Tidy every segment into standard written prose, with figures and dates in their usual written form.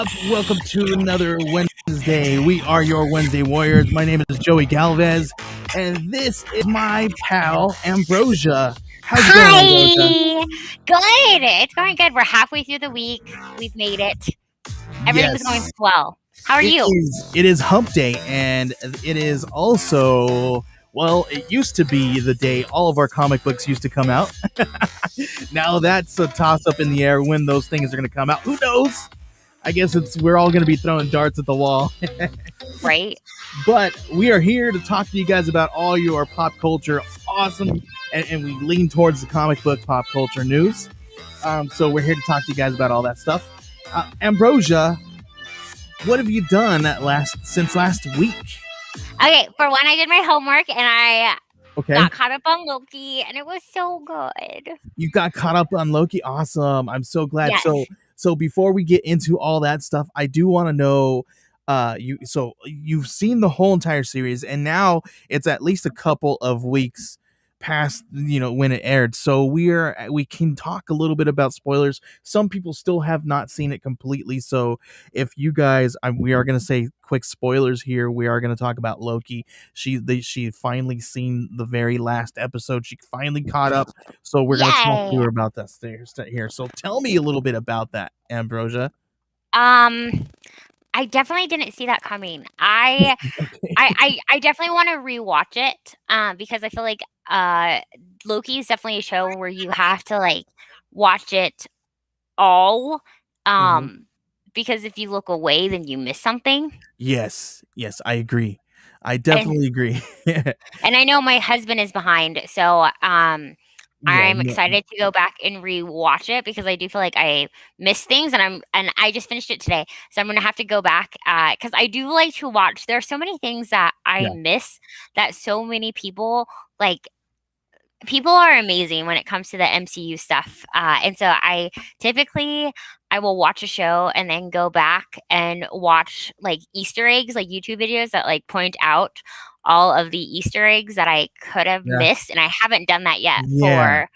up? Welcome to another Wednesday. We are your Wednesday Warriors. My name is Joey Galvez, and this is my pal Ambrosia. How's it going, Ambrosia? Hi. Good. It's going good. We're halfway through the week. We've made it. Everything's going Yes, swell. How are it you? is. It is Hump Day, and it is also, well, it used to be the day all of our comic books used to come out. Now that's a toss up in the air when those things are going to come out. Who knows? I guess we're all going to be throwing darts at the wall. Right? But we are here to talk to you guys about all your pop culture awesome, and we lean towards the comic book pop culture news. So we're here to talk to you guys about all that stuff. Ambrosia, what have you done since last week? Okay, for one, I did my homework and I Okay, got caught up on Loki, and it was so good. you got caught up on Loki. Awesome! I'm so glad. Yes. So before we get into all that stuff, I do want to know. You've seen the whole entire series, and now it's at least a couple of weeks past when it aired, so we can talk a little bit about spoilers. Some people still have not seen it completely, so if you guys, we are going to say quick spoilers here. We are going to talk about Loki. She finally seen the very last episode. She finally caught up, so we're going to talk to Yay. her about that here. So tell me a little bit about that, Ambrosia. I definitely didn't see that coming. I definitely want to rewatch it. Because I feel like Loki is definitely a show where you have to like watch it all. Mhm. Because if you look away, then you miss something. Yes, I agree. I And definitely agree. and I know my husband is behind, so Yeah, I'm excited to go back and rewatch it because I do feel like I missed things, and I just finished it today, so I'm gonna have to go back because I do like to watch. There are so many things that I yeah, miss that so many people like. People are amazing when it comes to the MCU stuff, and so I will watch a show and then go back and watch like Easter eggs, like YouTube videos that like point out all of the Easter eggs that I could have yeah, missed, and I haven't done that yet yeah. for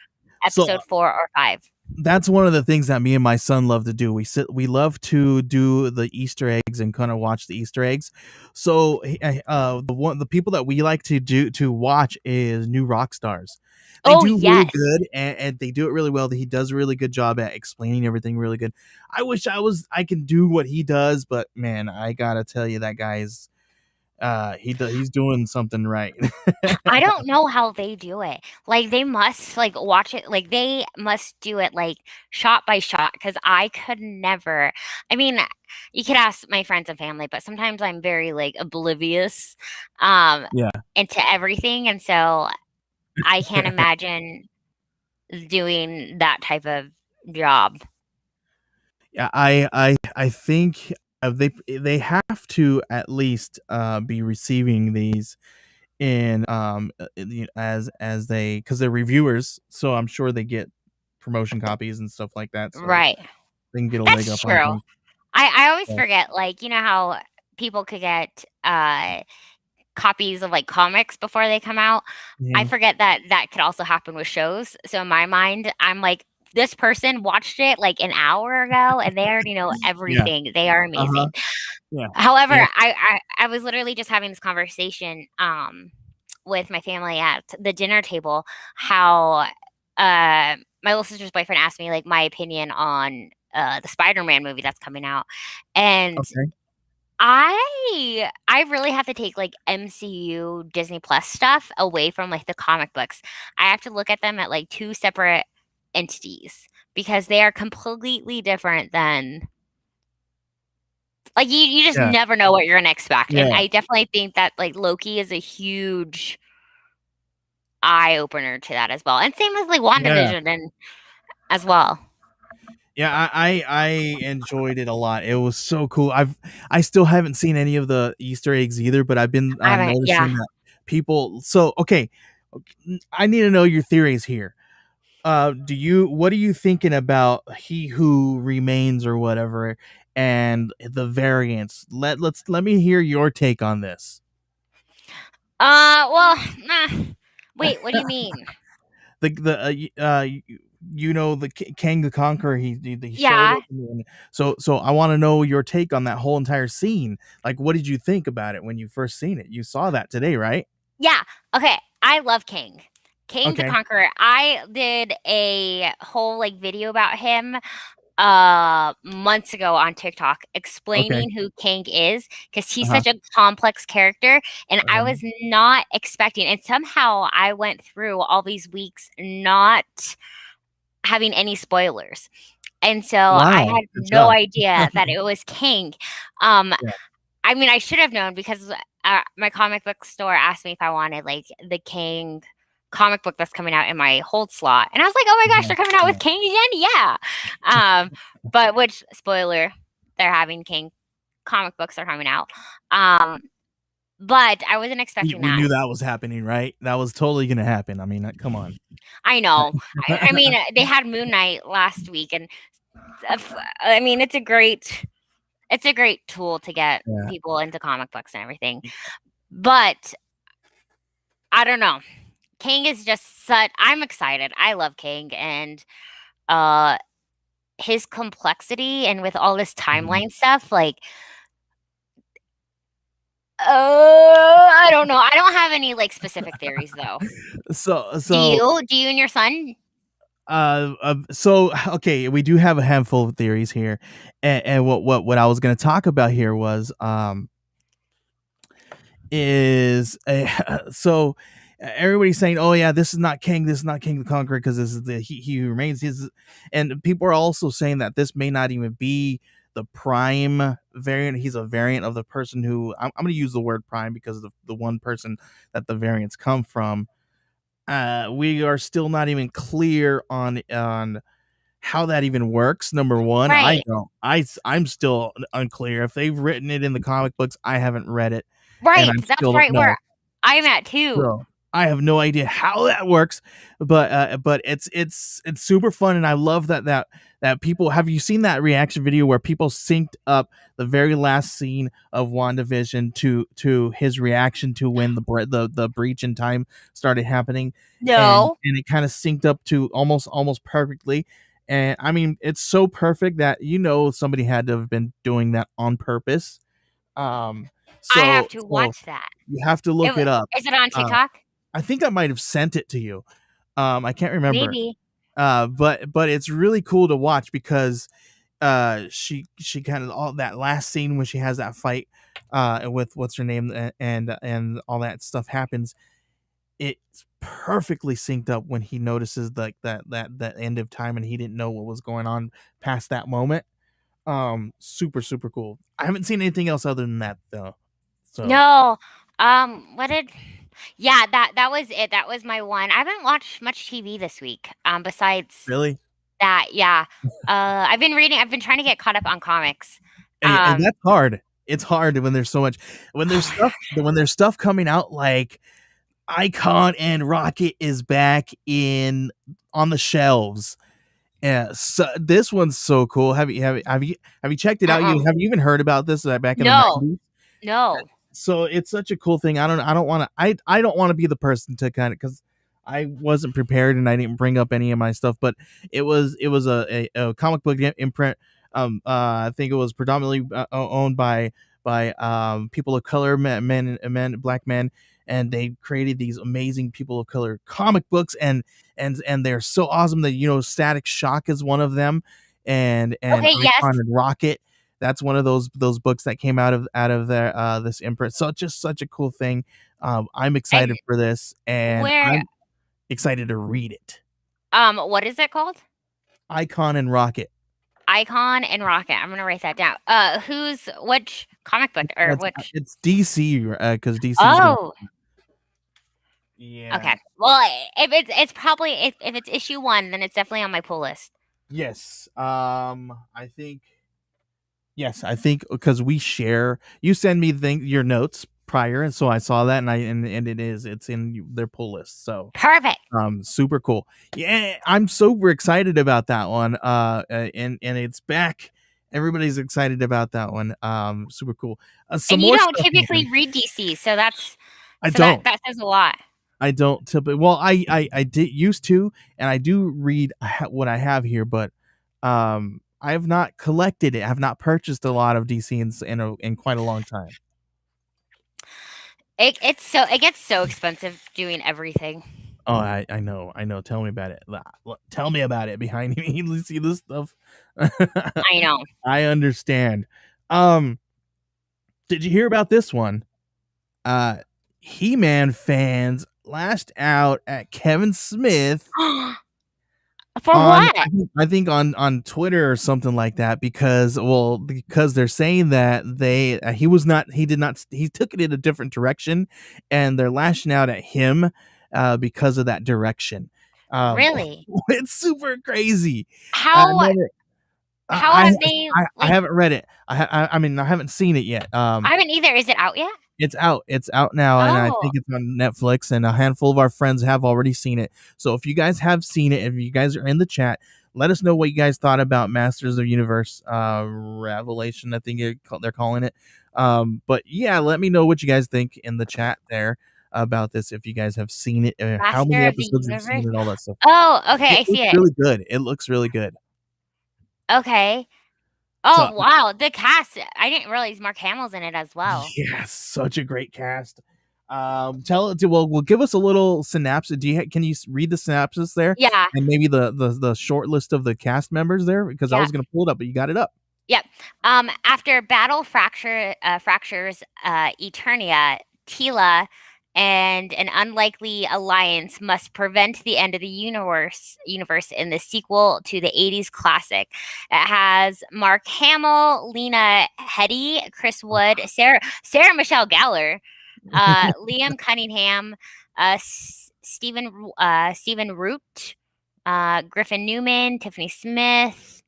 So episode 4 or 5. that's one of the things that me and my son love to do. We love to do the Easter eggs and kind of watch the Easter eggs. So the people that we like to watch is New Rock Stars. They Oh do really yes, good, and they do it really well. He does a really good job at explaining everything really good. I wish I can do what he does, but man, I gotta tell you, that guy's he's doing something right. I don't know how they do it. Like they must like watch it, like they must do it like shot by shot because I could never. I mean, you could ask my friends and family, but sometimes I'm very like oblivious um Yeah. into everything, and so I can't imagine doing that type of job. Yeah, I think they have to at least be receiving these in as they, because they're reviewers, so I'm sure they get promotion copies and stuff like that, so Right. they can get a leg That's up on true. things. I always Yeah. forget, like, you know how people could get copies of like comics before they come out. I Mhm. forget that that could also happen with shows. So in my mind, I'm like, this person watched it like an hour ago and they already know Yeah. everything. They are Uh-huh. amazing. Yeah. However, Yeah. I was literally just having this conversation with my family at the dinner table, how my little sister's boyfriend asked me like my opinion on the Spider-Man movie that's coming out. And Okay. I really have to take, like, MCU Disney Plus stuff away from, like, the comic books. I have to look at them at, like, 2 separate entities because they are completely different than like, you just Yeah. never know what you're gonna expect, and Yeah. I definitely think that, like, Loki is a huge eye opener to that as well, and same with, like, Yeah. WandaVision and as well. Yeah, I enjoyed it a lot. It was so cool. I still haven't seen any of the Easter eggs either, but I've been I haven't yeah. noticing that people. So okay, I need to know your theories here. What are you thinking about He Who Remains or whatever, and the variants? Let me hear your take on this. Well, wait, what do you mean? The the Kang the Conqueror, he showed Yeah. it. So I want to know your take on that whole entire scene. Like, what did you think about it when you first seen it? You saw that today, right? Yeah. Okay. I love King. King the Okay. Conqueror. I did a whole like video about him months ago on TikTok Okay. explaining who King is because he's Uh-huh. such a complex character and I Uh-huh. was not expecting and somehow I went through all these weeks not having any spoilers. And so I Wow. had Good no job. idea that it was King. Um, Yeah. I mean, I should have known because my comic book store asked me if I wanted like the King comic book that's coming out in my hold slot, and I was like, "Oh my gosh, Uh-huh. they're coming out with Yeah. King again!" Yeah. But which spoiler, they're having King comic books are coming out. Um, but I wasn't expecting We that. knew that was happening, right? That was totally gonna happen. I mean, come on. I know. I mean, they had Moon Knight last week, and I mean, it's a great tool to get Yeah. people into comic books and everything. But I don't know. King is just such I'm excited. I love King and uh his complexity and with all this Mhm. timeline stuff like I don't know. I don't have any like specific theories though. So Do so you? Do you and your son? so okay, we do have a handful of theories here, and what I was going to talk about here was is so everybody's saying, oh yeah, this is not King, this is not King the Conqueror, because this is the he who remains his, and people are also saying that this may not even be the prime variant. He's a variant of the person who I'm going to use the word prime because of the one person that the variants come from. We are still not even clear on how that even works. Number one, I Right. don't. I'm still unclear. If they've written it in the comic books, I haven't read it, and I Right. That's still don't right where know. I'm at too. So I have no idea how that works, but it's super fun, and I love that people have you seen that reaction video where people synced up the very last scene of WandaVision to his reaction to when the breach in time started happening, No. and it kind of synced up to almost perfectly. And I mean, it's so perfect that somebody had to have been doing that on purpose. Um, I have so to so watch that. you have to It, look it up. is it on Uh, TikTok? I think I might have sent it to you. I can't remember. Maybe. But it's really cool to watch because she kind of all that last scene when she has that fight with what's her name, and all that stuff happens. It's perfectly synced up when he notices like that end of time, and he didn't know what was going on past that moment. Super cool. I haven't seen anything else other than that though. So No. What did Yeah, that was it. That was my one. I haven't watched much TV this week. Besides really. that, yeah. I've been trying to get caught up on comics. And Um that's hard. It's hard when there's so much when there's stuff coming out like Icon and Rocket is back in on the shelves. Yeah, so this one's so cool. Have you checked it out? uh-uh. Have you even heard about this back in the No. 90s? No. So it's such a cool thing. I don't want to be the person to kind of because I wasn't prepared and I didn't bring up any of my stuff, but it was a comic book imprint. I think it was predominantly owned by people of color, black men, and they created these amazing people of color comic books, and they're so awesome that Static Shock is one of them, and Okay, yes. Icon and Rocket, that's one of those books that came out of their this imprint. So it's just such a cool thing. I'm And excited for this, and where I'm excited to read it. what is it called? Icon and Rocket. Icon and Rocket. I'm gonna write that down. Who's which comic book or That's which it's DC because DC's gonna. Oh, Yeah. okay. Well, if it's probably if it's issue one, then it's definitely on my pull list. Yes. I think. Yes, I think because we share. You send me your notes prior, and so I saw that, and it's in their pull list. So Perfect. super cool. Yeah, I'm super excited about that one. And it's back. Everybody's excited about that one. Super cool. Some And you more don't stuff typically happened. read DC, so I that don't. that says a lot. I don't typically. Well, I did used to, and I do read what I have here, but I have not collected it. I have not purchased a lot of DC in quite a long time. It gets so expensive doing everything. Oh, I know, I know. Tell me about it. Tell me about it behind me. You see this stuff. I know. I understand. Um, did you hear about this one? Uh, He-Man fans lashed out at Kevin Smith For on what? I think on Twitter or something like that because they're saying that he did not he took it in a different direction and they're lashing out at him because of that direction. Um, Really? it's super crazy. How Never, how have they I like haven't read it. I mean I haven't seen it yet. I haven't either. Is it out yet? It's out. It's out now, and I Oh, think it's on Netflix, and a handful of our friends have already seen it. So if you guys have seen it, if you guys are in the chat, let us know what you guys thought about Masters of Universe Revelation. I think they're calling it. But yeah, let me know what you guys think in the chat there about this. If you guys have seen it, how many Master of the episodes you've Universe? seen, and all that stuff. Oh, okay, It I see looks it. really good. It looks really good. Okay. So Oh, wow, the cast, I didn't realize Mark Hamill's in it as well. yes, such a great cast. Tell it to well, give us a little synopsis. Can you read the synopsis there, Yeah, and maybe the short list of the cast members there? Because I yeah, was gonna pull it up, but you got it up. yep. After fractures Eternia, Tila and an unlikely alliance must prevent the end of the universe in the sequel to the 80s classic. It has Mark Hamill, Lena Headey, Chris Wood, Sarah Michelle Gellar, Liam Cunningham, Stephen Root, Griffin Newman, Tiffany Smith,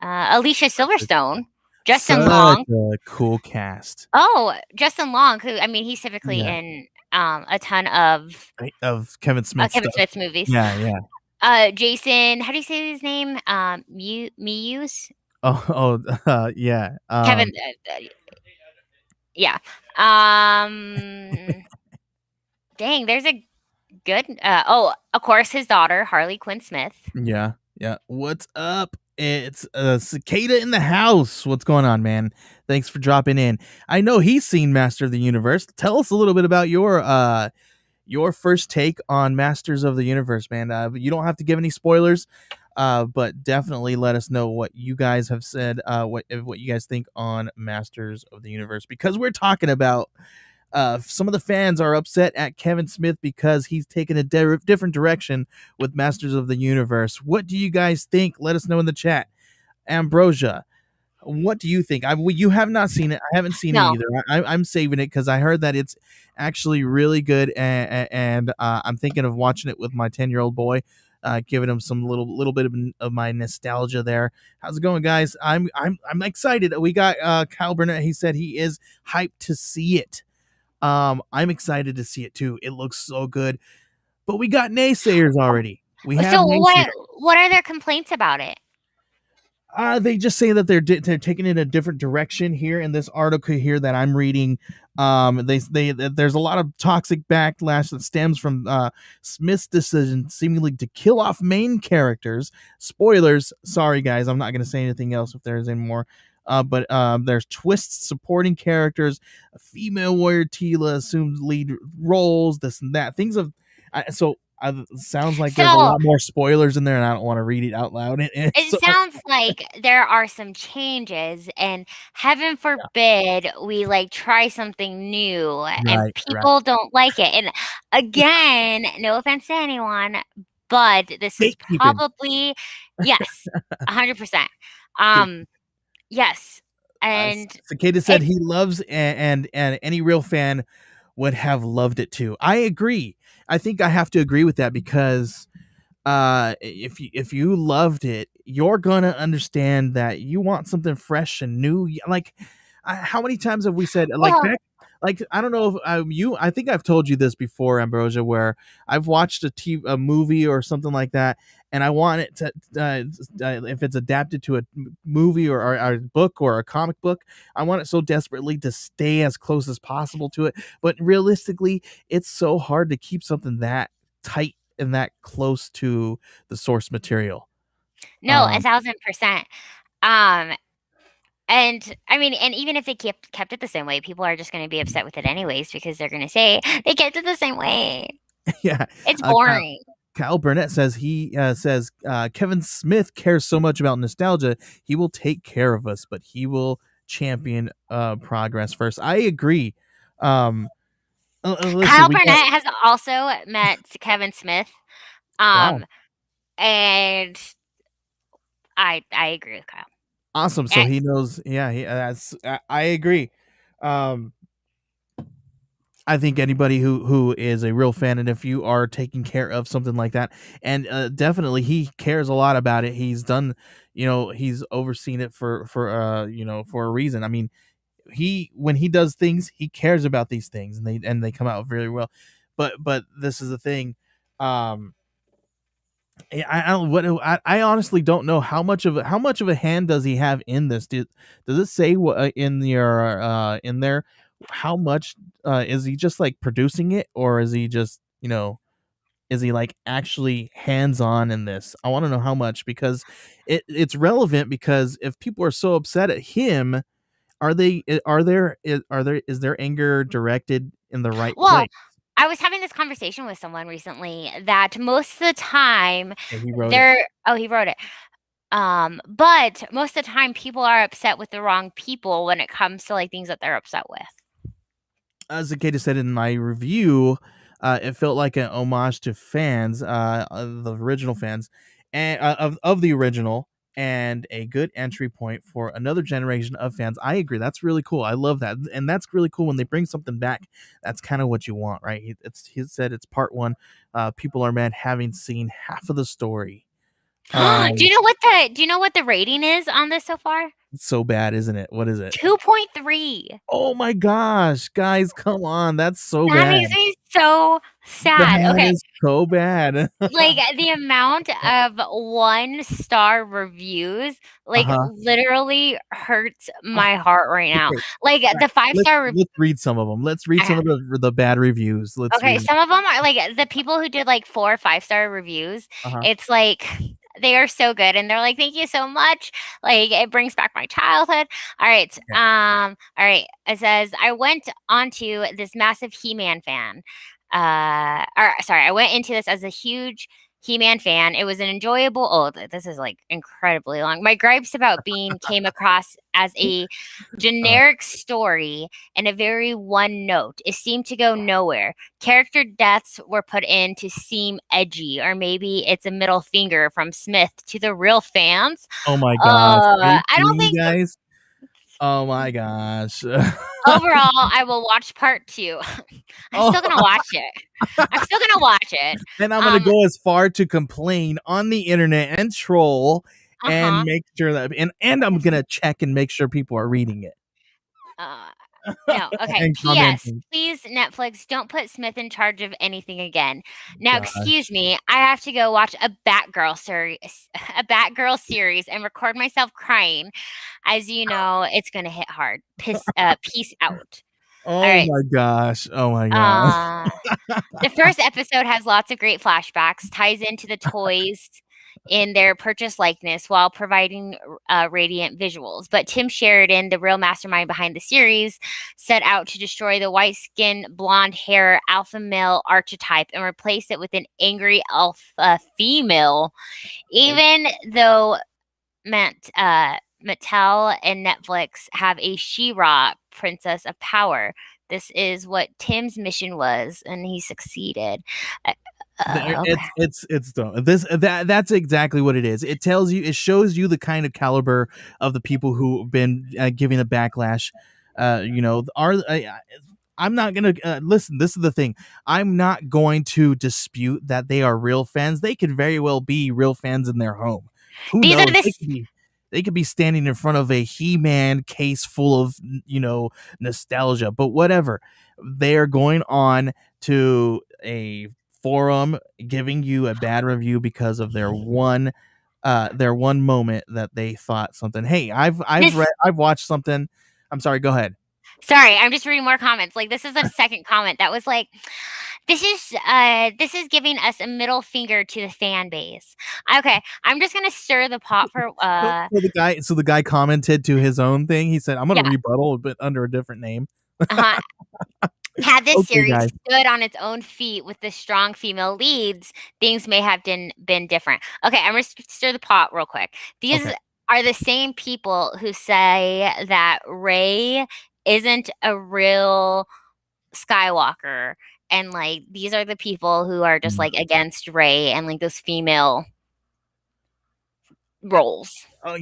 Alicia Silverstone, Justin Such Long. a cool cast. Oh, Justin Long, who I mean, he's typically Yeah, in a ton of right, of Kevin Smith Kevin stuff. Smith's movies. Yeah, yeah. Jason, how do you say his name? Mewes? Yeah. Kevin. Yeah. Um, dang, there's a good. Oh, of course, his daughter Harley Quinn Smith. Yeah, yeah. What's up? It's Cicada in the house. What's going on, man? Thanks for dropping in. I know he's seen Master of the Universe. Tell us a little bit about your first take on Masters of the Universe, man. You don't have to give any spoilers, but definitely let us know what you guys have said, what you guys think on Masters of the Universe, because we're talking about some of the fans are upset at Kevin Smith because he's taken a different direction with Masters of the Universe. What do you guys think? Let us know in the chat. Ambrosia, what do you think? You have not seen it. I haven't seen it No. either. I'm saving it because I heard that it's actually really good, and I'm thinking of watching it with my 10-year-old boy, giving him some little bit of my nostalgia there. How's it going, guys? I'm excited. We got Kyle Burnett. He said he is hyped to see it. I'm excited to see it too. It looks so good. But we got naysayers already. We have So naysayers. what are their complaints about it? They just say that they're taking it a different direction here in this article here that I'm reading. There's a lot of toxic backlash that stems from Smith's decision seemingly to kill off main characters. Spoilers. Sorry guys, I'm not going to say anything else if there's any more. But there's twists supporting characters. A female warrior Tila assumes lead roles. This and that. Things of sounds like there's a So lot more spoilers in there, and I don't want to read it out loud. it sounds like there are some changes, and heaven forbid we like try something new and Right, right. people don't like it. And again, no offense to anyone, but this is Gatekeeping. probably yes, 100%. Gate- Yes, and Cicada said it he loves and any real fan would have loved it too. I agree. I think I have to agree with that because if you loved it, you're gonna understand that you want something fresh and new. Like how many times have we said like well, like I don't know if I think I've told you this before, Ambrosia, where I've watched a movie or something like that, and I want it to if it's adapted to a movie or a book or a comic book, I want it so desperately to stay as close as possible to it. But realistically, it's so hard to keep something that tight and that close to the source material. No, Um, 1,000%. Um, and I mean, and even if they kept it the same way, people are just going to be upset with it anyways because they're going to say they kept it the same way. yeah, It's Kyle, boring. Kyle Burnett says Kevin Smith cares so much about nostalgia, he will take care of us, but he will champion progress first. I agree. Um, listen, Kyle we got Burnett has also met Kevin Smith. wow, Um, and I agree with Kyle. awesome. So Eh, he knows. Yeah, I agree. Um, I think anybody who is a real fan, and if you are taking care of something like that, and definitely he cares a lot about it. He's done, he's overseen it for a reason. I mean, he when he does things, he cares about these things, and they come out very well. But this is the thing. Um, I don't what I honestly don't know how much of a hand does he have in this? Does it say what in your in there how much is he just like producing it, or is he just is he like actually hands on in this? I want to know how much, because it's relevant, because if people are so upset at him, is their anger directed in the right well, place? I was having this conversation with someone recently that most of the time Yeah, he wrote it. they're oh, he wrote it. But most of the time people are upset with the wrong people when it comes to like things that they're upset with. As Akeda said in my review, it felt like an homage to fans, the original fans, and of the original, and a good entry point for another generation of fans. I agree. That's really cool. I love that, and that's really cool when they bring something back. That's kind of what you want, right? He said it's part one. People are mad having seen half of the story. Do Um, you know what the rating is on this so far? it's so bad, isn't it? What is it? 2.3. Oh my gosh, guys, come on, that's so That bad. makes me so sad. That Okay, is so bad. like, the amount of one-star reviews, like, Uh-huh. literally hurts Oh, my heart right now. okay. Like, Alright, the five-star rev let's read some of them. Let's read some of the bad reviews. Let's okay, read 'em. some of them are like, the people who did, like, 4 or 5-star reviews, Uh-huh. it's like, they are so good, and they're like, "Thank you so much, like, it brings back my childhood." Okay. Alright, it says, "I went onto this massive He-Man fan." Or sorry, "I went into this as a huge He-Man fan. It was an enjoyable" this is, like, incredibly long. "My gripes about being came across as a Uh, generic story and a very one note. It seemed to go nowhere. Character deaths were put in to seem edgy, or maybe it's a middle finger from Smith to the real fans. oh my gosh. Are you I don't kidding me, think the guys? Oh my gosh. overall, I will watch part 2. I'm Oh, still gonna watch it. I'm still gonna watch it. and I'm gonna Um, go as far to complain on the internet and troll and uh-huh. make sure that and I'm gonna check and make sure people are reading it Uh, no, okay. and P.S. commenting. Please, Netflix, don't put Smith in charge of anything again. Now, excuse Gosh. me, I have to go watch a Batgirl series, a Batgirl series, and record myself crying. As you know, it's gonna hit hard. Peace out. All Oh right. my gosh. Oh my gosh. Uh, the first episode has lots of great flashbacks, ties into the toys in their purchase likeness while providing radiant visuals. But Tim Sheridan, the real mastermind behind the series, set out to destroy the white skin, blonde hair, alpha male archetype and replace it with an angry alpha female. Even though Mattel and Netflix have a She-Ra, Princess of Power. This is what Tim's mission was, and he succeeded. Uh, okay. It's dumb. That's exactly what it is. It shows you the kind of caliber of the people who've been giving a backlash. I'm not gonna listen. This is the thing. I'm not going to dispute that they are real fans. They could very well be real fans in their home. Who These are knows? the They could be. They could be standing in front of a He-Man case full of, nostalgia, but whatever. They are going on to a forum giving you a bad review because of their one moment that they thought something. Hey, This I've watched something. I'm sorry, go ahead. Sorry, I'm just reading more comments. Like, this is a second comment that was like, this is giving us a middle finger to the fan base. Okay, I'm just gonna stir the pot for So the guy commented to his own thing. He said, "I'm gonna yeah. rebuttal, but under a different name." Uh-huh. Had this Okay, series guys. stood on its own feet with the strong female leads, things may have been different. Okay, I'm gonna stir the pot real quick. These Okay. are the same people who say that Ray isn't a real Skywalker, and like these are the people who are just Mm. like against Ray and like those female roles. Oh,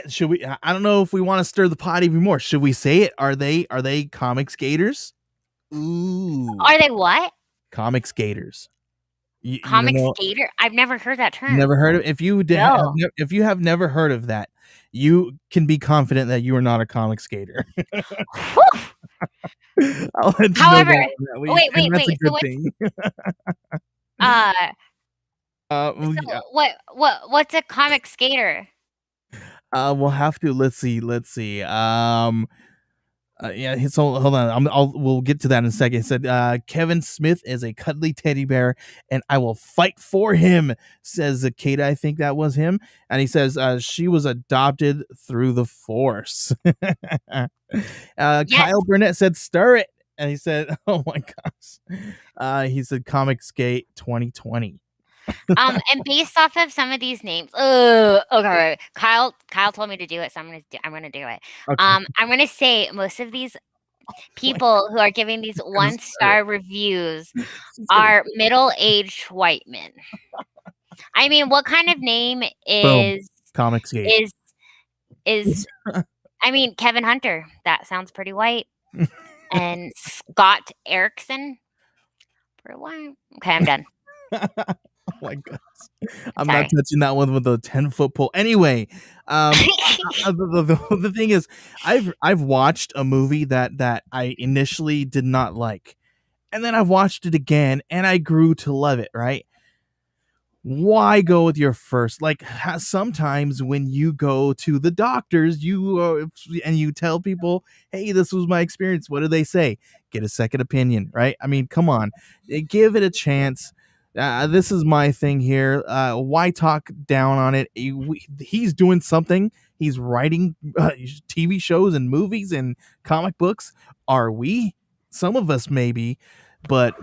should we? I don't know if we want to stir the pot even more. Should we say it? Are they comic skaters? Ooh, Are they what? comic skaters. You don't Comic know? skater? I've never heard that term. Never heard of? If you No. if you have never heard of that, you can be confident that you are not a comic skater. Whew. I'll let you know However, that at least, wait, and wait, that's a wait. So good what's thing. uh Yeah, what's a comic skater? we'll have to. Let's see. Yeah, so hold on. We'll get to that in a second. It said Kevin Smith is a cuddly teddy bear, and I will fight for him. Says Akeda, I think that was him, and he says she was adopted through the Force. Yes. Kyle Burnett said stir it, and he said, "Oh my gosh," he said Comic Skate 2020. And based off of some of these names, okay. Kyle told me to do it, so I'm gonna do it. Okay, I'm gonna say most of these like people who are giving these gonna stir it. one-star reviews She's gonna are middle-aged white men. I mean, what kind of name boom Comic Skate. is is I mean, Kevin Hunter, that sounds pretty white, and Scott Erickson, for white. Okay, I'm done. Oh my gosh. I'm not Sorry. touching that one with a 10-foot pole. Anyway, the thing is, I've watched a movie that I initially did not like, and then I've watched it again, and I grew to love it. Right? Why go with your first? Like sometimes when you go to the doctors, and you tell people, "Hey, this was my experience." What do they say? Get a second opinion, right? I mean, come on, give it a chance. This is my thing here. Why talk down on it? He's doing something. He's writing TV shows and movies and comic books. Are we? Some of us maybe, but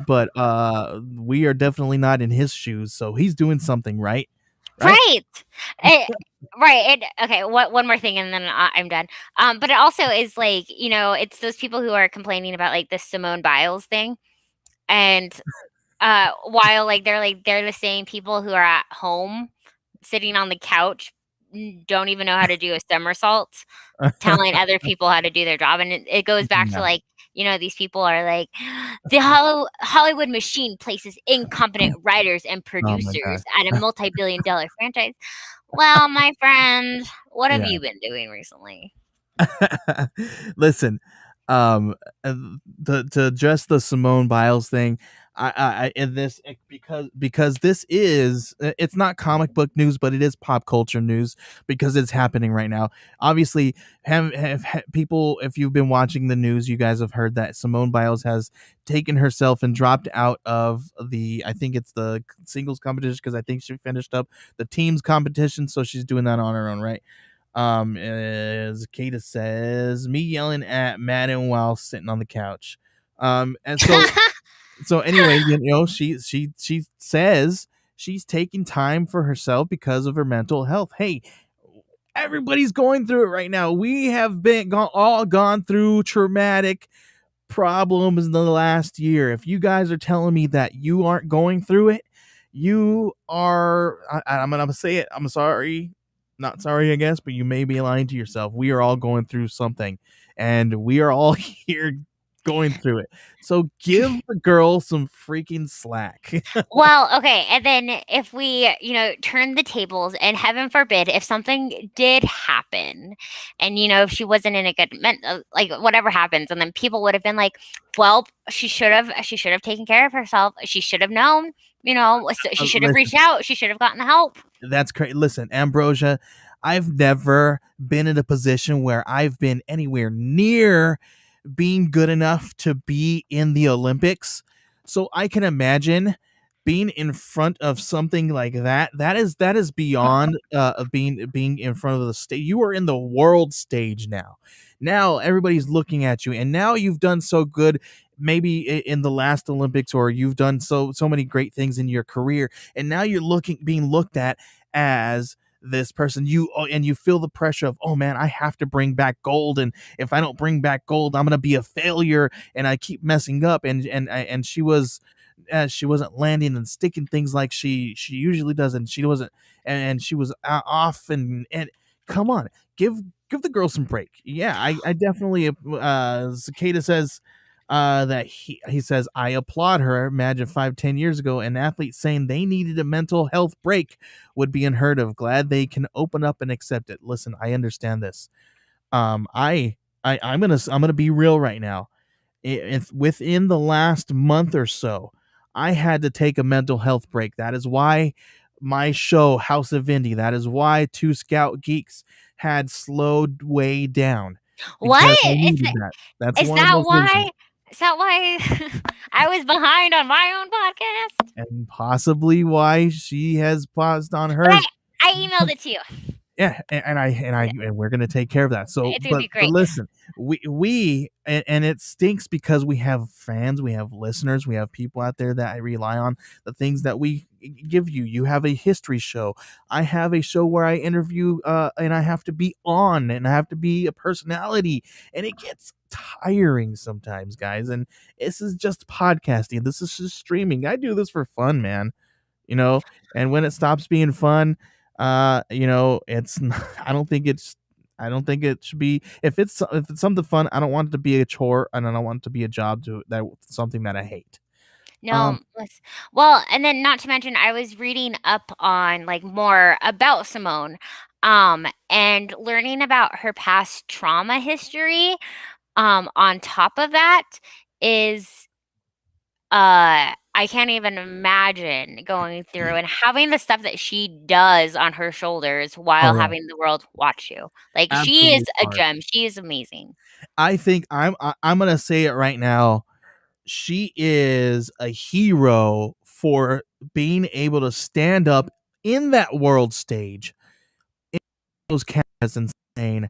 we are definitely not in his shoes, so he's doing something right, right? Right. Eh, right, okay, one more thing and then I'm done. But it also is like, it's those people who are complaining about, like, the Simone Biles thing, and, while, they're the same people who are at home sitting on the couch, don't even know how to do a somersault, telling other people how to do their job, and it goes back to, Yeah. like, these people are like, "The Hollywood machine places incompetent writers and Oh my god. producers at a multi-billion-dollar franchise." Well, my friend, what have Yeah. you been doing recently? Listen, um, uh, to address the Simone Biles thing, in this because this is it's not comic book news, but it is pop culture news because it's happening right now. Obviously, people, if you've been watching the news, you guys have heard that Simone Biles has taken herself and dropped out of I think it's the singles competition because I think she finished up the teams competition, so she's doing that on her own, right? As Kata says, me yelling at Madden while sitting on the couch. And so anyway, she says she's taking time for herself because of her mental health. Hey, everybody's going through it right now. We have all gone through traumatic problems in the last year. If you guys are telling me that you aren't going through it, you are. I'm gonna say it. I'm sorry, not sorry, I guess, but you may be lying to yourself. We are all going through something, and we are all here going through it. So give the girl some freaking slack. Well, okay, and then if we, turn the tables and heaven forbid if something did happen and, if she wasn't in a good like whatever happens and then people would have been like, "Well, she should have taken care of herself. She should have known, she should have Listen, reached out. She should have gotten the help." that's crazy. Listen, Ambrosia, I've never been in a position where I've been anywhere near being good enough to be in the Olympics. So I can imagine being in front of something like that. That is beyond of being in front of the stage. You are in the world stage now. Now everybody's looking at you, and now you've done so good. Maybe in the last Olympics, or you've done so many great things in your career, and now you're being looked at as this person. And you feel the pressure of, oh man, I have to bring back gold, and if I don't bring back gold, I'm gonna be a failure, and I keep messing up. And she wasn't landing and sticking things like she usually does, and she wasn't, and she was off. And come on, give the girl some break. Yeah, I definitely. Cicada says that he says, I applaud her. Imagine 5-10 years ago, an athlete saying they needed a mental health break would be unheard of. Glad they can open up and accept it. Listen, I understand this. I'm gonna be real right now. If within the last month or so, I had to take a mental health break. That is why my show, House of Indie, that is why Two Scout Geeks had slowed way down, What? because I needed that. That's Is one of that those reasons. why? Is that why I was behind on my own podcast? And possibly why she has paused on But I hers. I emailed it to you. Yeah, and we're gonna take care of that. So, It's gonna but be great. listen, and it stinks because we have fans, we have listeners, we have people out there that I rely on the things that we give you. You have a history show. I have a show where I interview, and I have to be on, and I have to be a personality, and it gets tiring sometimes, guys. And this is just podcasting. This is just streaming. I do this for fun, man. you know and when it stops being fun, it's not, I don't think it should be. If it's something fun, I don't want it to be a chore, and I don't want it to be a job, to that something that I hate. No, well, and then not to mention I was reading up on, like, more about Simone, and learning about her past trauma history, on top of that is, I can't even imagine going through and having the stuff that she does on her shoulders Oh while yeah, having the world watch you. Like, she is absolutely a hard. gem, she is amazing. I think I'm gonna say it right now. She is a hero for being able to stand up in that world stage, in those cameras, and saying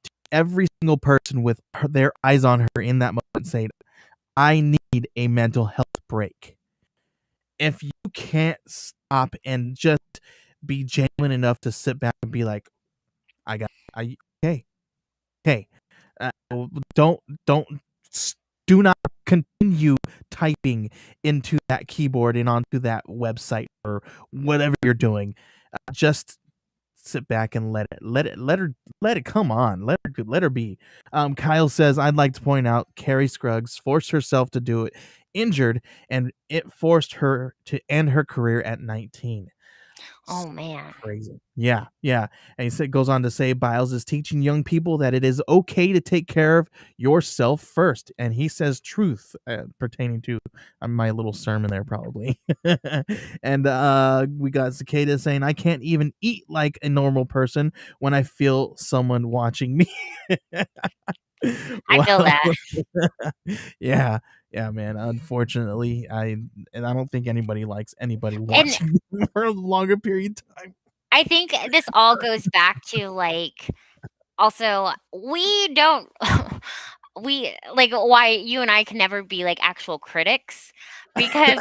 to every single person with their eyes on her in that moment, saying, I need a mental health break. If you can't stop and just be genuine enough to sit back and be like, I got, I okay, okay, uh, don't don't do not continue typing into that keyboard and onto that website or whatever you're doing. Just sit back and let it come on, let her be. Kyle says, I'd like to point out Carrie Scruggs forced herself to do it injured, and it forced her to end her career at 19. Oh, man. Crazy. Yeah, yeah. And goes on to say, Biles is teaching young people that it is okay to take care of yourself first. And he says truth, pertaining to my little sermon there, probably. And we got Cicada saying, I can't even eat like a normal person when I feel someone watching me. I Wow. feel that. Yeah, yeah, man. Unfortunately, I don't think anybody likes anybody And watching them for a longer period of time. I think this all goes back to, like, also, we don't we like, why you and I can never be, like, actual critics because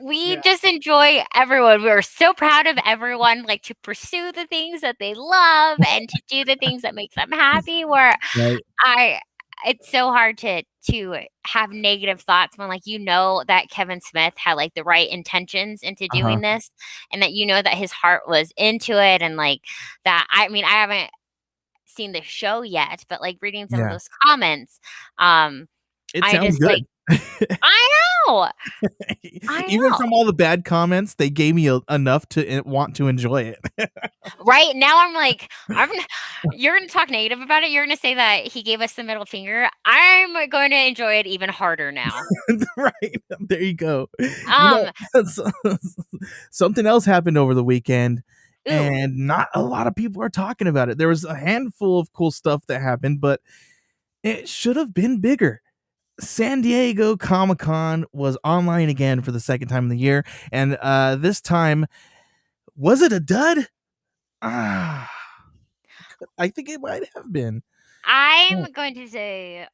we Yeah. just enjoy everyone. We're so proud of everyone, like, to pursue the things that they love and to do the things that make them happy, where Right. I it's so hard to have negative thoughts when, like, that Kevin Smith had, like, the right intentions into Uh-huh. doing this, and that that his heart was into it, and, like, that I mean, I haven't seen the show yet, but, like, reading some of Yeah. those comments, um, It I sounds just like good. I know. I Even know. from all the bad comments, they gave me enough to want to enjoy it. Right? Now I'm like, you're gonna talk negative about it. You're gonna say that he gave us the middle finger. I'm going to enjoy it even harder now. Right. There you go. You Um, know, something else happened over the weekend, ooh, and not a lot of people are talking about it. There was a handful of cool stuff that happened, but it should have been bigger. San Diego Comic-Con was online again for the second time in the year, and this time, was it a dud? Ah, I think it might have been. I'm going to say,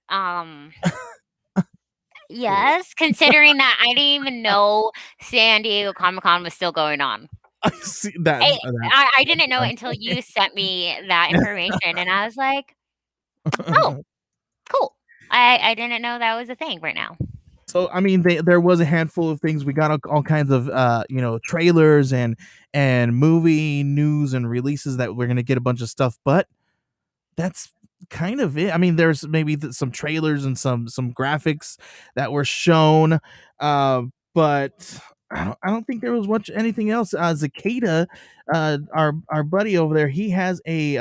yes, considering that I didn't even know San Diego Comic Con was still going on. I see that. I didn't know it until you sent me that information, and I was like, "Oh, cool." I didn't know that was a thing right now. So I mean, there was a handful of things. We got all kinds of trailers and movie news and releases that we're gonna get a bunch of stuff, but that's kind of it. I mean, there's maybe some trailers and some graphics that were shown, but I don't think there was much anything else. Zakata, our buddy over there, he has a.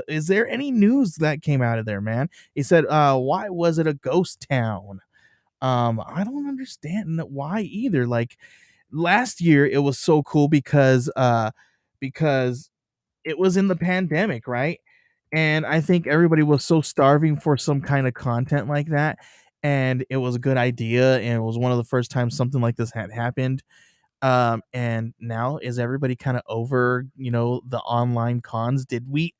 Is there any news that came out of there, man? He said, "Why was it a ghost town?" I don't understand why either. Like last year, it was so cool because it was in the pandemic, right? And I think everybody was so starving for some kind of content like that, and it was a good idea, and it was one of the first times something like this had happened. And now is everybody kind of over, the online cons? Did we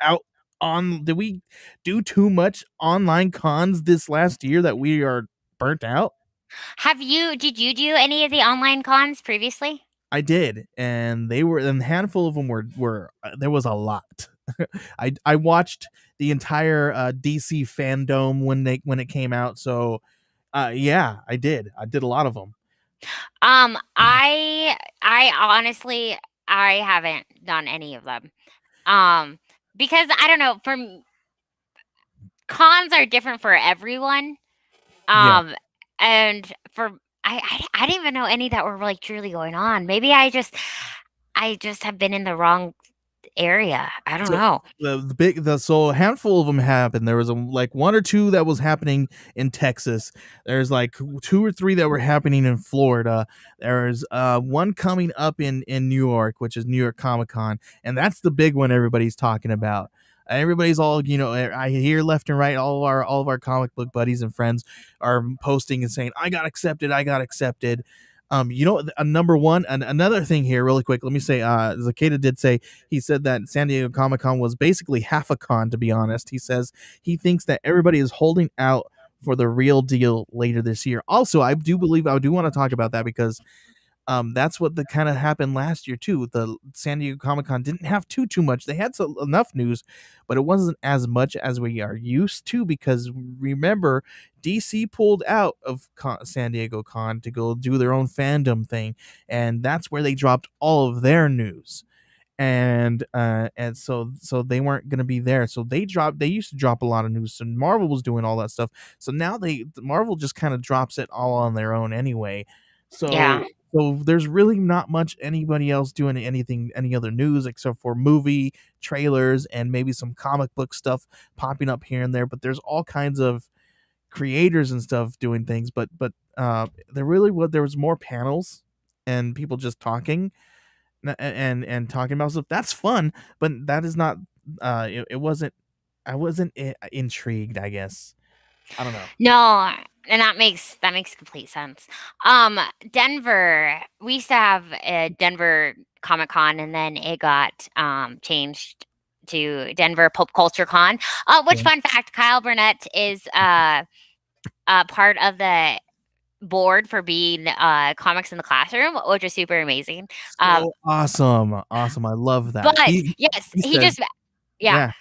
do too much online cons this last year that we are burnt out? Did you do any of the online cons previously? I did, and a handful of them were there was a lot. I watched the entire DC fandom when it came out, so yeah, I did. I did a lot of them. I honestly, I haven't done any of them. Um, because I don't know, cons are different for everyone. Yeah. Um, and for I didn't even know any that were like truly going on. Maybe I just have been in the wrong area. I don't So know. so a handful of them happened. There was like one or two that was happening in Texas. There's like two or three that were happening in Florida. There's one coming up in New York, which is New York Comic Con, and that's the big one everybody's talking about. Everybody's all, I hear left and right, all of our comic book buddies and friends are posting and saying, I got accepted, I got accepted. A number one, and another thing here, really quick. Let me say, Zakata did say, he said that San Diego Comic Con was basically half a con, to be honest. He says he thinks that everybody is holding out for the real deal later this year. Also, I do want to talk about that because that's what the kind of happened last year too. The San Diego Comic Con didn't have too much. They had enough news, but it wasn't as much as we are used to because remember, DC pulled out of San Diego Con to go do their own fandom thing, and that's where they dropped all of their news. And so they weren't going to be there, so they used to drop a lot of news, so Marvel was doing all that stuff, so now Marvel just kind of drops it all on their own anyway. Yeah. So there's really not much anybody else doing anything, any other news except for movie trailers and maybe some comic book stuff popping up here and there, but there's all kinds of creators and stuff doing things, but there was more panels and people just talking and talking about stuff. That's fun, but that is not. It wasn't. I wasn't intrigued. I guess I don't know. No, and that makes complete sense. Denver, we used to have a Denver Comic Con, and then it got changed to Denver Pop Culture Con. Which Yeah. fun fact, Kyle Burnett is part of the board for being comics in the classroom, which is super amazing. Um, So awesome, awesome. I love that. but He yes, he he says, just yeah. yeah.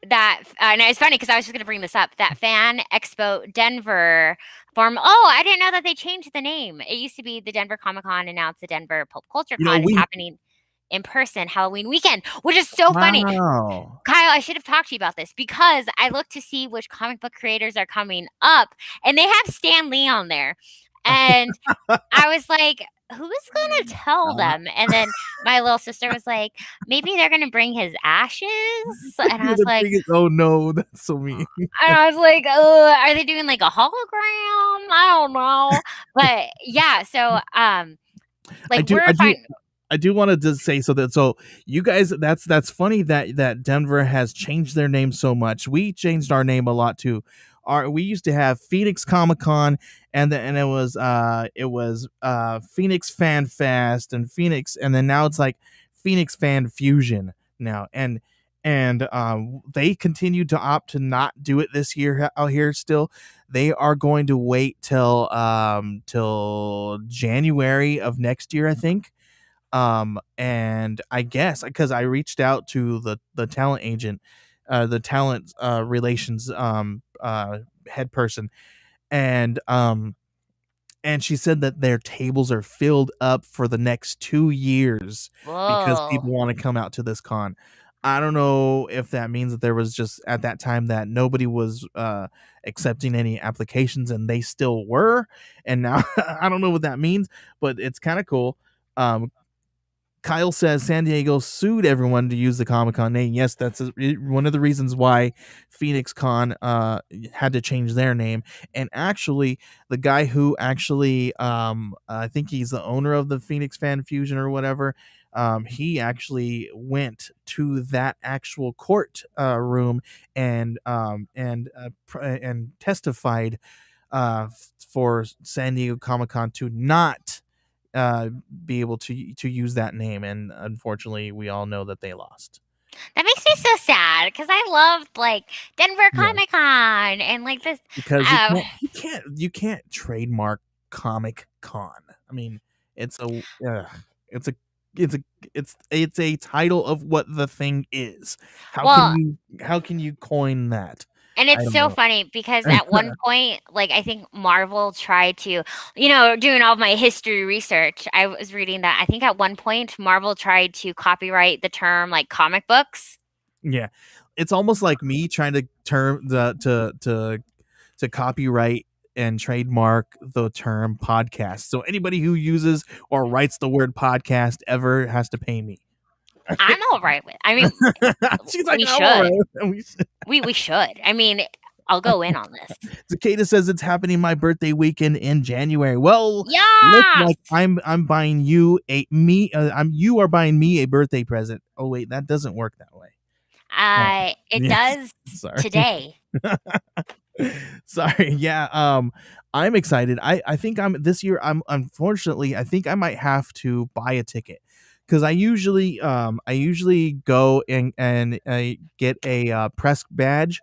That and it's funny because I was just gonna bring this up. That Fan Expo Denver farm. Oh, I didn't know that they changed the name. It used to be the Denver Comic Con, and now it's the Denver Pop Culture You know Con. It's we happening. in person Halloween weekend, which is so funny. Wow. Kyle, I should have talked to you about this because I looked to see which comic book creators are coming up, and they have Stan Lee on there. And I was like, who's gonna tell Uh, them? And then my little sister was like, maybe they're gonna bring his ashes. And I You're was the like, biggest. Oh no, that's so mean. are they doing like a hologram? I don't know. But yeah, so I like do, I we're do, fine. I do want to just say so that so you guys, that's funny that Denver has changed their name so much. We changed our name a lot too. We used to have Phoenix Comic Con, and it was Phoenix Fan Fest and Phoenix, and then now it's like Phoenix Fan Fusion now, and they continue to opt to not do it this year out here still. They are going to wait till January of next year, I think. And I guess because I reached out to the talent agent, the talent relations head person, and and she said that their tables are filled up for the next 2 years because Whoa. people want to come out to this con. I don't know if that means that there was just at that time that nobody was accepting any applications and they still were, and now I don't know what that means, but it's kind of cool. Kyle says San Diego sued everyone to use the Comic Con name. Yes, that's one of the reasons why Phoenix Con had to change their name. And actually, the guy who actually, I think he's the owner of the Phoenix Fan Fusion or whatever, he actually went to that actual court room and testified for San Diego Comic Con to not uh, be able to use that name, and unfortunately, we all know that they lost. That makes me so sad because I loved like Denver Yeah, Comic Con and like this. because Uh, you can't trademark Comic Con. I mean, it's a it's a it's a it's a title of what the thing is. well, How can you coin that? and I it's don't so know. funny because at one point, like I think Marvel tried to, doing all my history research, I was reading that I think at one point Marvel tried to copyright the term like comic books. Yeah, it's almost like me trying to term the to copyright and trademark the term podcast. So anybody who uses or writes the word podcast ever has to pay me. I'm all right with. I mean, She's like, we I'm all should. right. And We should. I mean, I'll go in on this. Cicada says it's happening my birthday weekend in January. Well, looks Yes. like I'm buying you a me. I'm you are buying me a birthday present. Oh wait, that doesn't work that way. Oh, It yeah. does Sorry. today. Sorry. Yeah. I'm excited. I think I'm this year. I'm unfortunately. I think I might have to buy a ticket because I usually go and get a press badge,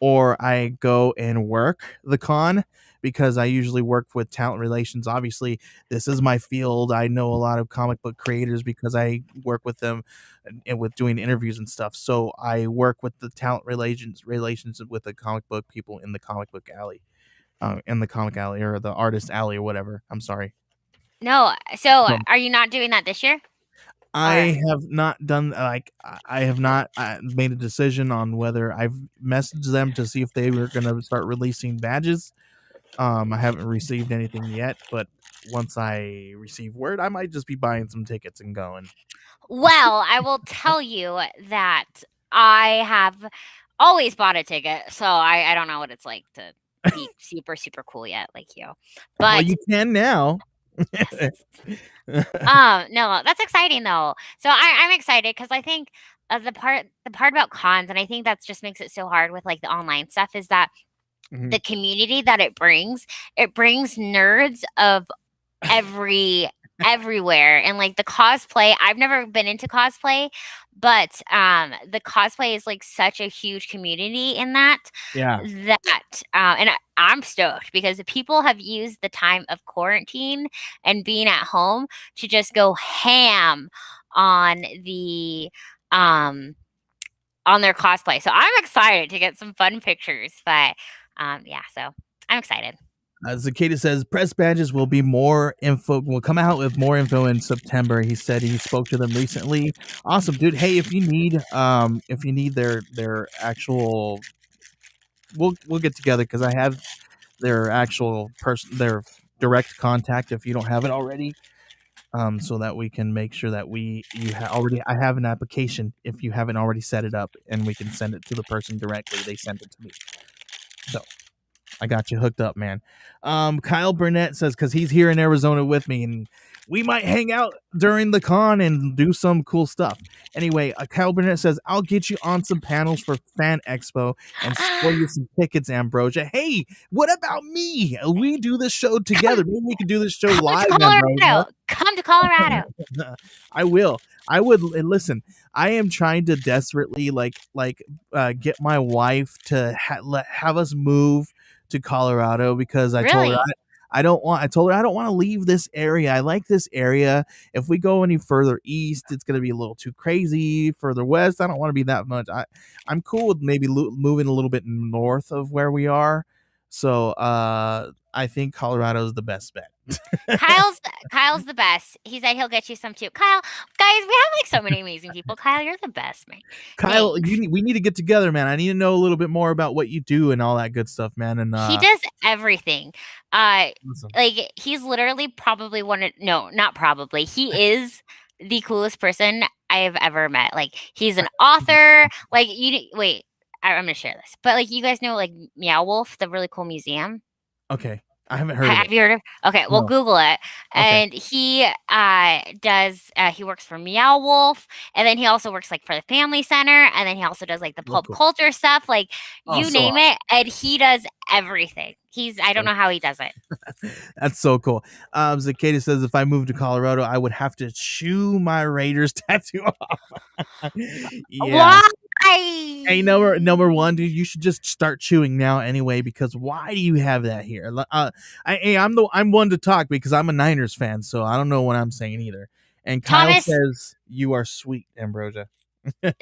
or I go and work the con because I usually work with talent relations. Obviously, this is my field. I know a lot of comic book creators because I work with them and with doing interviews and stuff. So I work with the talent relations with the comic book people in the comic book alley, in the comic alley or the artist alley or whatever. I'm sorry. No. So, So are you not doing that this year? Or I have not done like I have not made a decision on whether I've messaged them to see if they were going to start releasing badges. I haven't received anything yet, but once I receive word, I might just be buying some tickets and going. well, I will tell you that I have always bought a ticket, so I don't know what it's like to be super super cool yet like you. Well, But you can now. yes. No, that's exciting though. So I'm excited because I think the part about cons, and I think that just makes it so hard with like the online stuff, is that Mhm. the community that it brings nerds of every everywhere. And like the cosplay, I've never been into cosplay, but the cosplay is like such a huge community in Yeah. I'm stoked because people have used the time of quarantine and being at home to just go ham on the um on their cosplay. So I'm excited to get some fun pictures, but yeah, so I'm excited. Cicada says press badges will be more info. Will come out with more info in September. He said he spoke to them recently. Awesome, dude. Hey, if you need their actual, we'll get together because I have their actual person, their direct contact. If you don't have it already, so that we can make sure that already. I have an application. If you haven't already set it up, and we can send it to the person directly. They sent it to me. So I got you hooked up, man. Kyle Burnett says because he's here in Arizona with me, and we might hang out during the con and do some cool stuff. Anyway, Kyle Burnett says I'll get you on some panels for Fan Expo and score you some tickets, Ambrosia. Hey, what about me? We do this show together. Maybe we could do this show Come live, to Ambrosia. Colorado. Come to Colorado. I will. I would listen. I am trying to desperately get my wife to have us move to Colorado because I told her Really? I don't want. I told her I don't want to leave this area. I like this area. If we go any further east, it's going to be a little too crazy. Further west, I don't want to be that much. I'm cool with maybe moving a little bit north of where we are. So I think Colorado is the best bet. Kyle's the best. He said he'll get you some too. Kyle, guys, we have like so many amazing people. Kyle, you're the best, man. Kyle, Thanks. we need to get together, man. I need to know a little bit more about what you do and all that good stuff, man. And He does everything. awesome. Like he's literally probably no, not probably. He is the coolest person I have ever met. Like he's an author. Like wait, I'm gonna share this. But like you guys know like Meow Wolf, the really cool museum. Okay, I haven't heard of Have it. you heard of? Okay, well, No. Google it. Okay. And he does. He works for Meow Wolf, and then he also works like for the Family Center, and then he also does like the Real pop cool. culture stuff. Like Oh, you so name awesome. it, and he does everything. I don't know how he does it. That's so cool. Zakata says if I moved to Colorado, I would have to chew my Raiders tattoo off. Yeah. Why? Hey, number one, dude, you should just start chewing now anyway. Because why do you have that here? I'm one to talk because I'm a Niners fan, so I don't know what I'm saying either. And Kyle Thomas, says you are sweet, Ambrosia.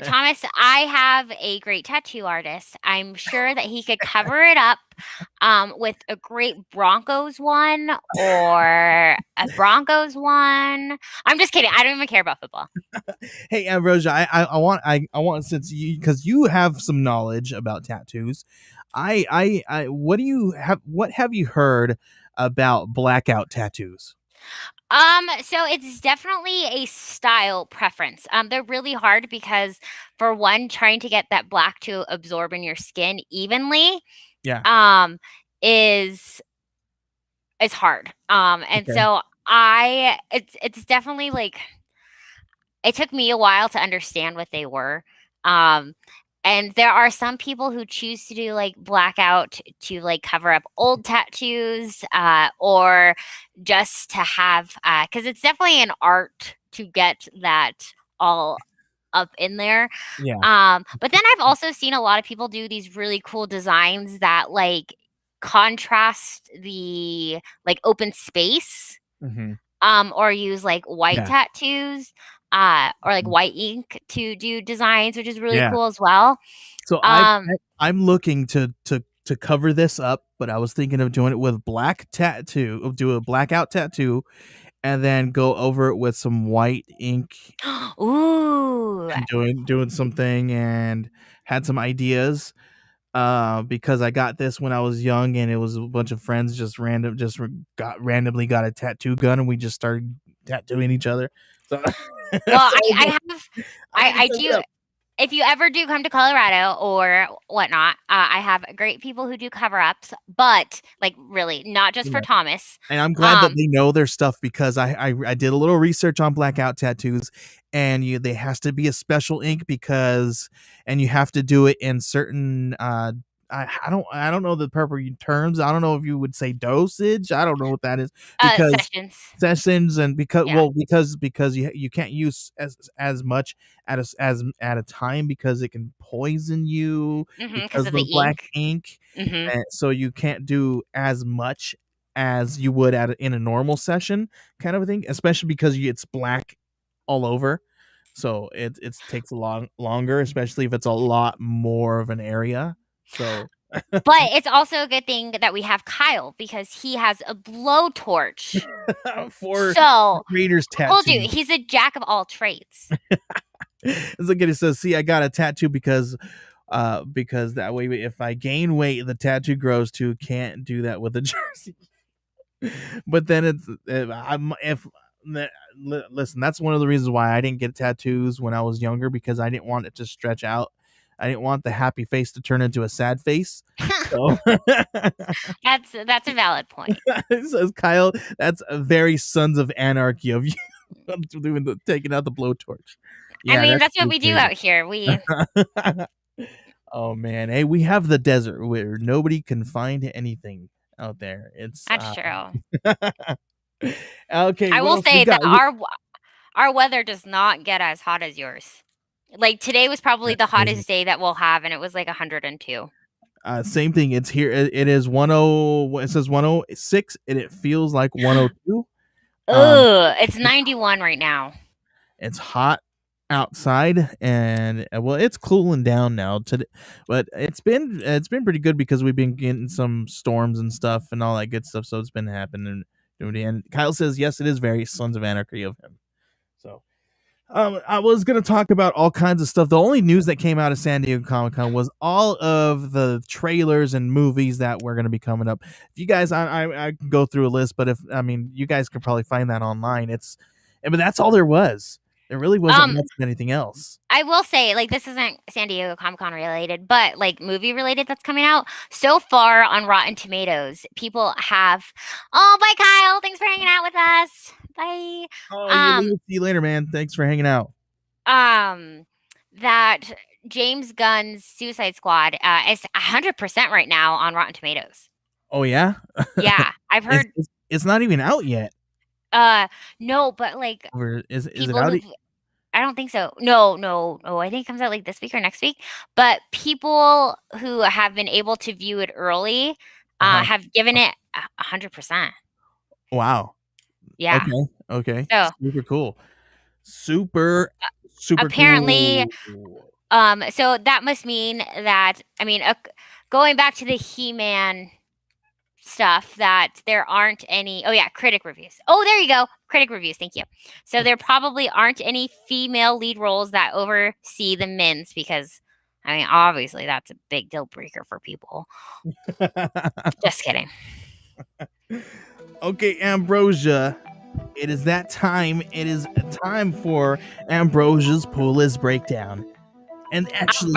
Thomas, I have a great tattoo artist. I'm sure that he could cover it up with a great Broncos one or a Broncos one. I'm just kidding. I don't even care about football. Hey, Ambrosia, I want since you because you have some knowledge about tattoos. What do you have? What have you heard about blackout tattoos? So it's definitely a style preference. They're really hard because for one, trying to get that black to absorb in your skin evenly, Yeah. um, is hard. And Okay. so it's definitely like it took me a while to understand what they were. Um, and there are some people who choose to do like blackout to like cover up old tattoos, or just to have, because it's definitely an art to get that all up in there. Yeah. But then I've also seen a lot of people do these really cool designs that like contrast the like open space, Mm-hmm. or use like white Yeah. tattoos, or like white ink to do designs, which is really Yeah. cool as well. So Um, I'm looking to cover this up, but I was thinking of doing it with black tattoo, do a blackout tattoo, and then go over it with some white ink ooh, and doing something and had some ideas. Because I got this when I was young, and it was a bunch of friends randomly got a tattoo gun, and we just started tattooing each other. So, well, so I have, I need to I set it do. up. If you ever do come to Colorado or whatnot, I have great people who do cover ups, but like really not just for Thomas. And I'm glad that Um, they know their stuff because I did a little research on blackout tattoos, and they has to be a special ink because and you have to do it in certain I don't know the proper terms. I don't know if you would say dosage. I don't know what that is because sessions. sessions and because Yeah. because you can't use as much as at a time because it can poison you Because because of of the the black ink. ink, hmm and so you can't do as much as you would in a normal session kind of a thing, especially because it's black all over. So it takes a long longer, especially if it's a lot more of an area. So But it's also a good thing that we have Kyle because he has a blowtorch. For So, creator's I told you, tattoo. he's a jack of all trades. Look at it, says, see, I got a tattoo because that way if I gain weight, the tattoo grows too. Can't do that with a jersey. But then if listen, that's one of the reasons why I didn't get tattoos when I was younger, because I didn't want it to stretch out. I didn't want the happy face to turn into a sad face. So That's a valid point. it says, Kyle, that's a very Sons of Anarchy of you taking out the blowtorch. I Yeah, mean, that's that's what pretty we do crazy. out here. We Oh man, hey, we have the desert where nobody can find anything out there. It's That's true. okay. I What will else we say that got? our weather does not get as hot as yours. Like, today was probably That's the crazy. hottest day that we'll have, and it was like 102. Same thing. It's here. It is 10. It says 106, and it feels like 102. Ugh, it's It's 91 right now. it's hot outside, and well, it's cooling down now today, but it's been pretty good because we've been getting some storms and stuff and all that good stuff. So it's been happening. And Kyle says yes, it is very Sons of Anarchy of him. So I was gonna talk about all kinds of stuff. The only news that came out of San Diego Comic Con was all of the trailers and movies that were gonna be coming up. If you guys, I can go through a list, but if I mean, you guys could probably find that online. But that's all there was. There really wasn't Um, much of anything else. I will say, like, this isn't San Diego Comic Con related, but like movie related that's coming out so far on Rotten Tomatoes. People have, oh, bye, Kyle. Thanks for hanging out with us. Bye. Oh, Um, see you later, man. Thanks for hanging out. um, that James Gunn's Suicide Squad is 100% right now on Rotten Tomatoes. Oh yeah, Yeah, I've heard. it's not even out yet. No, but like Or is it people out? who I don't think so. No, no, no. I think it comes out like this week or next week. But people who have been able to view it early Uh-huh. have given it 100%. Wow. Yeah. Okay. So Super cool. Super super apparently, cool. so that must mean that I mean, going back to the He-Man stuff, that there aren't any. Oh yeah, critic reviews. Oh, there you go, critic reviews. Thank you. So there probably aren't any female lead roles that oversee the men's because, I mean, obviously that's a big deal breaker for people. Just kidding. Okay, Ambrosia. It is that time. It is time for Ambrosia's Pull List Breakdown. And actually,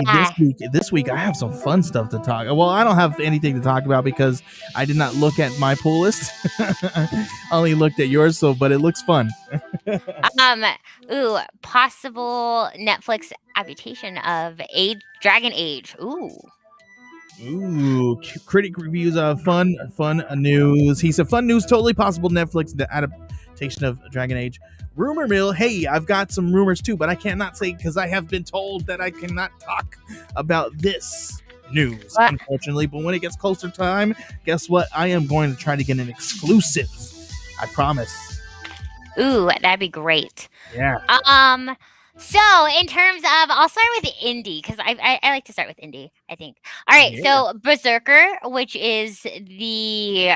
this week I have some fun stuff to talk. Well, I don't have anything to talk about because I did not look at my pull list. I only looked at yours, but it looks fun. Possible Netflix adaptation of Dragon Age. Critic reviews of fun news. He said fun news, totally possible Netflix the adaptation of Dragon Age. Rumor mill. Hey, I've got some rumors too, but I cannot say because I have been told that I cannot talk about this news, unfortunately. But when it gets closer time, guess what? I am going to try to get an exclusive. I promise. That'd be great. Yeah. So in terms of, I'll start with indie because I like to start with indie, I think. All right, so Berserker, which is the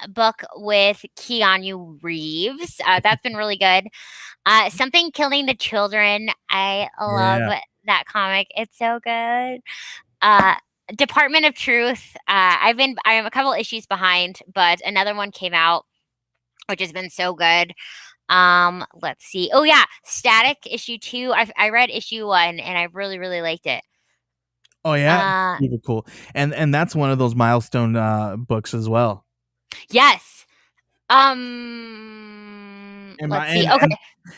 book with Keanu Reeves. That's been really good. Something Killing the Children. I love that comic. It's so good. Department of Truth. I am a couple issues behind, but another one came out, which has been so good. Let's see. Oh yeah, Static issue 2. I read issue 1 and I really, really liked it. Oh yeah, super cool. And that's one of those milestone books as well. Yes. Let's see. Okay.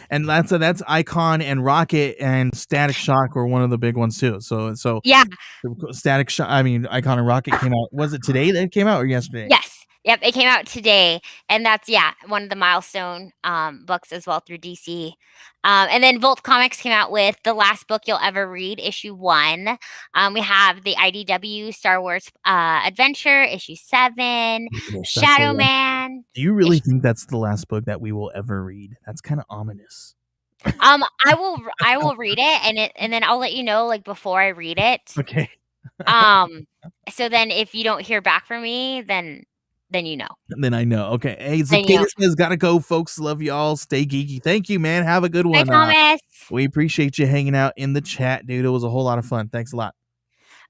And that's Icon and Rocket and Static Shock were one of the big ones too. So yeah, Static Shock. I mean, Icon and Rocket came out. Was it today that it came out or yesterday? Yes. Yep, it came out today, and that's one of the milestone books as well through DC. And then Volt Comics came out with The Last Book You'll Ever Read, issue 1. We have the IDW Star Wars Adventure, issue 7. Shadow Man. Do you really think that's the last book that we will ever read? That's kind of ominous. I will read it, and then I'll let you know like before I read it. Okay. Um, so then if you don't hear back from me, then you know. Then I know. Okay. Hey, Then you Cicada know. says, gotta go, folks. Love y'all. Stay geeky. Thank you, man. Have a good Bye, one. Thomas. We appreciate you hanging out in the chat, dude. It was a whole lot of fun. Thanks a lot.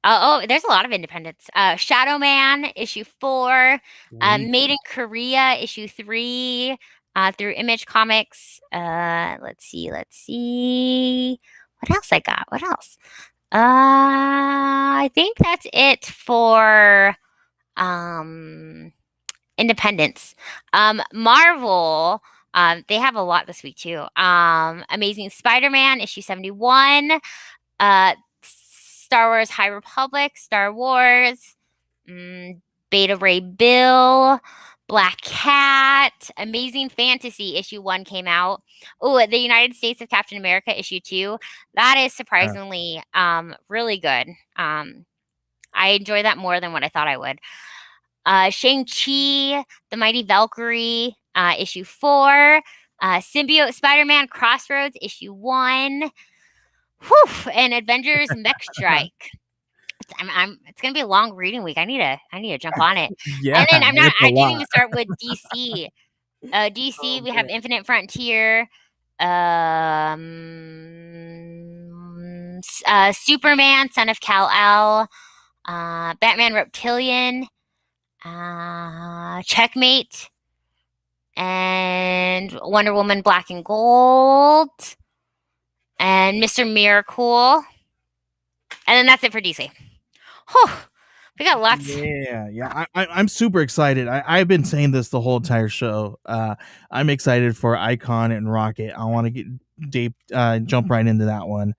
There's a lot of independents. Shadow Man, issue 4. Sweet. Made in Korea, issue 3. Through Image Comics. Let's see. What else I got? What else? I think that's it for independents. Marvel, they have a lot this week too. Amazing Spider-Man, issue 71. Star Wars High Republic, Star Wars, Beta Ray Bill, Black Cat, Amazing Fantasy issue 1 came out. Oh, The United States of Captain America issue 2. That is surprisingly really good. I enjoy that more than what I thought I would. Shang-Chi, The Mighty Valkyrie, issue 4. Symbiote Spider-Man Crossroads, issue 1. Whew, and Avengers Mech Strike. It's gonna be a long reading week. I need to jump on it. Yeah, And then it's a I didn't lot. even start with DC. DC, Oh, we have man. Infinite Frontier, Superman, Son of Kal-El, Batman Reptilian, Checkmate, and Wonder Woman Black and Gold, and Mr. Miracle. And then that's it for DC. Whew, we got lots. Yeah. I'm super excited. I've been saying this the whole entire show. I'm excited for Icon and Rocket. I want to get deep, jump right into that one.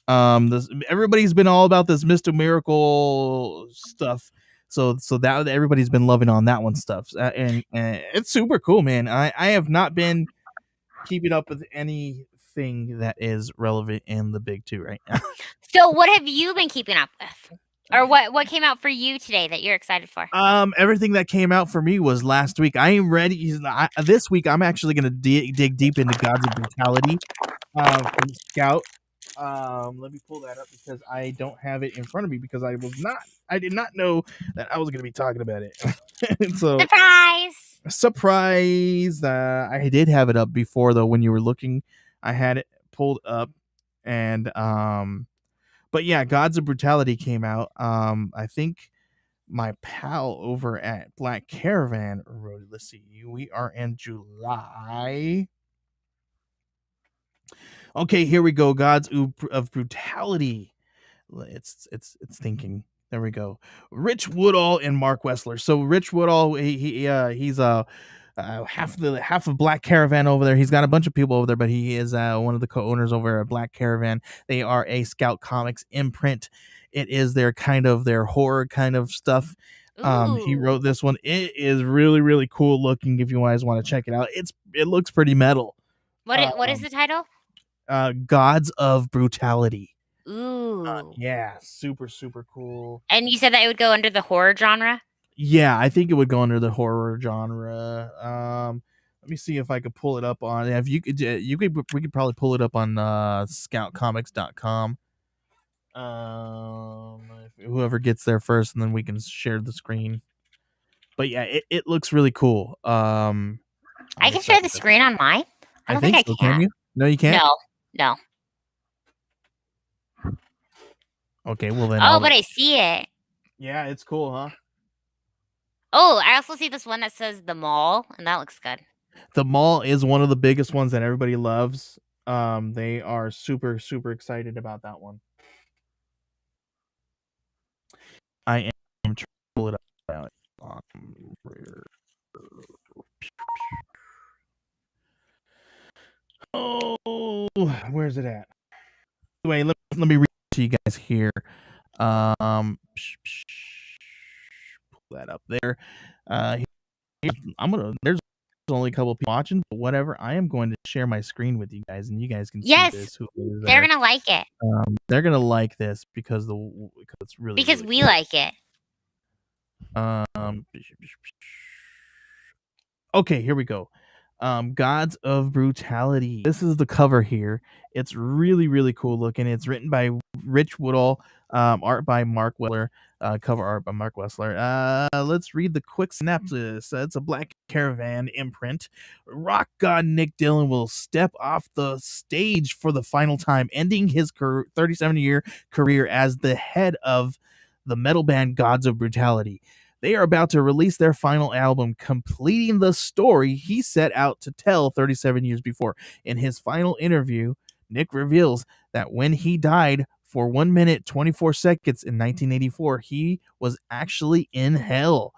Everybody's been all about this Mr. Miracle stuff. So that everybody's been loving on that one stuff. And it's super cool, man. I have not been keeping up with anything that is relevant in the big two right now. So what have you been keeping up with? Or what came out for you today that you're excited for? Everything that came out for me was last week. I am ready. This week, I'm actually going to dig deep into Gods of Brutality from Scout. Let me pull that up because I don't have it in front of me because I did not know that I was going to be talking about it. So Surprise! I did have it up before though. When you were looking, I had it pulled up, and but yeah, Gods of Brutality came out. I think my pal over at Black Caravan wrote it. Let's see. We are in July. Okay, here we go. Gods of Brutality. It's thinking. There we go. Rich Woodall and Mark Wessler. So Rich Woodall, he's half of Black Caravan over there. He's got a bunch of people over there, but he is one of the co-owners over at Black Caravan. They are a Scout Comics imprint. It is their horror kind of stuff. He wrote this one. It is really, really cool looking. If you guys want to check it out, it looks pretty metal. What is the title? Gods of Brutality. Ooh. Yeah, super, super cool. And you said that it would go under the horror genre? Yeah, I think it would go under the horror genre. Let me see if I could pull it up on. If we could probably pull it up on scoutcomics.com. Whoever gets there first, and then we can share the screen. But yeah, it looks really cool. I can share the screen on mine. I don't think I so. can. Can you? No, you can't. No. Okay, well then. Oh, but I see it. Yeah, it's cool, huh? Oh, I also see this one that says The Mall, and that looks good. The Mall is one of the biggest ones that everybody loves. They are super, super excited about that one. I am trying to pull it up. Oh, where's it at? Anyway, let me read to you guys here. Pull that up there. There's only a couple people watching, but whatever. I am going to share my screen with you guys, and you guys can see this. They're gonna like it. They're gonna like this because it's really we like it. Okay, here we go. Gods of Brutality. This is the cover here. It's really, really cool looking. It's written by Rich Woodall, art by Mark Wessler, cover art by Mark Wessler. Let's read the quick synopsis. It's a Black Caravan imprint. Rock god Nick Dillon will step off the stage for the final time, ending his 37-year career as the head of the metal band Gods of Brutality. They are about to release their final album, completing the story he set out to tell 37 years before. In his final interview, Nick reveals that when he died for 1 minute 24 seconds in 1984, he was actually in hell,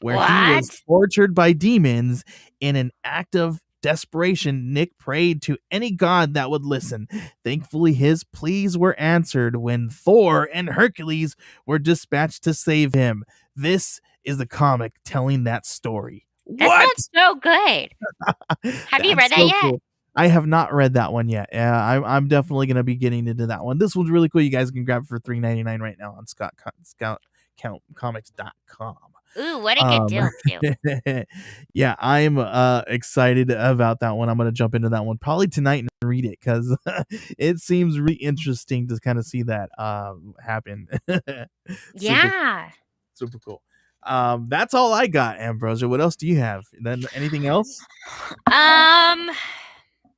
where he was What? tortured by demons. In an act of desperation, Nick prayed to any god that would listen. Thankfully, his pleas were answered when Thor and Hercules were dispatched to save him. This is the comic telling that story. That What? sounds so good. Have you read That's that so yet? cool. I have not read that one yet. Yeah, I'm definitely gonna be getting into that one. This one's really cool. You guys can grab it for $3.99 right now on ScoutComics.com. Ooh, what a good Um, deal too. yeah, I'm excited about that one. I'm gonna jump into that one probably tonight and read it because it seems really interesting to kind of see that happen. super Yeah. super cool. That's all I got, Ambrosia. What else do you have? Then anything else? Um,